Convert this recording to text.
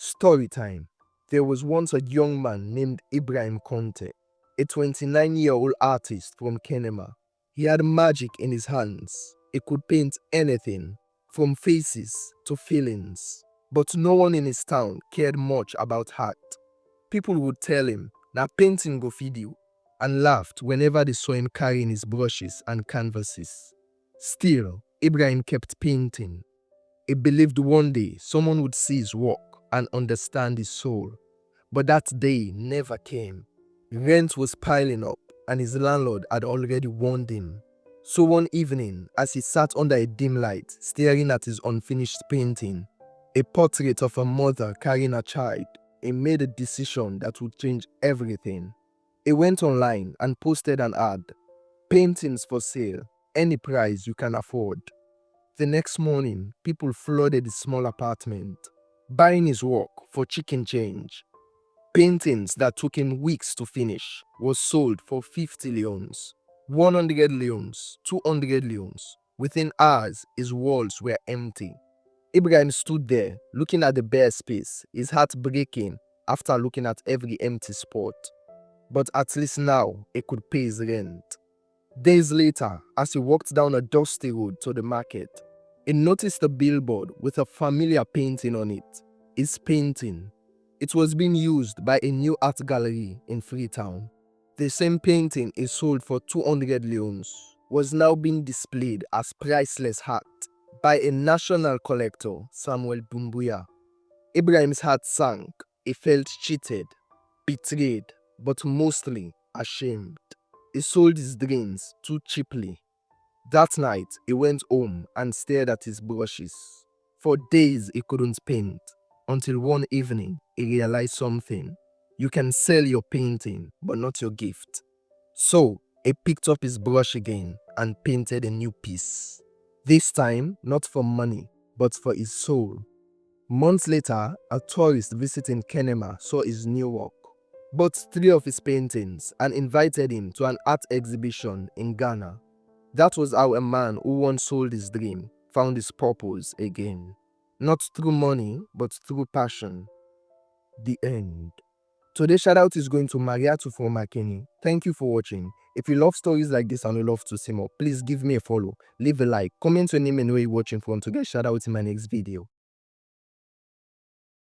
Story time. There was once a young man named Ibrahim Conte, a 29-year-old artist from Kenema. He had magic in his hands. He could paint anything, from faces to feelings. But no one in his town cared much about art. People would tell him, "Na painting go feed you," and laughed whenever they saw him carrying his brushes and canvases. Still, Ibrahim kept painting. He believed one day someone would see his work and understand his soul. But that day never came. Rent was piling up, and his landlord had already warned him. So one evening, as he sat under a dim light, staring at his unfinished painting, a portrait of a mother carrying a child, he made a decision that would change everything. He went online and posted an ad: "Paintings for sale, any price you can afford." The next morning, people flooded his small apartment, buying his work for chicken change. Paintings that took him weeks to finish was sold for 50 leones, 100 leones, 200 leones. Within hours, his walls were empty. Ibrahim stood there, looking at the bare space, his heart breaking after looking at every empty spot. But at least now, he could pay his rent. Days later, as he walked down a dusty road to the market, he noticed a billboard with a familiar painting on it. His painting. It was being used by a new art gallery in Freetown. The same painting he sold for 200 leones was now being displayed as priceless art by a national collector, Samuel Bumbuya. Ibrahim's heart sank. He felt cheated, betrayed, but mostly ashamed. He sold his dreams too cheaply. That night, he went home and stared at his brushes. For days, he couldn't paint, until one evening, he realized something. You can sell your painting, but not your gift. So, he picked up his brush again and painted a new piece. This time, not for money, but for his soul. Months later, a tourist visiting Kenema saw his new work, bought 3 of his paintings, and invited him to an art exhibition in Ghana. That was how a man who once sold his dream found his purpose again. Not through money, but through passion. The end. Today's shout out is going to Mariatu from Makeni. Thank you for watching. If you love stories like this and you love to see more, please give me a follow, leave a like, comment your name and where you're watching from to get shout out in my next video.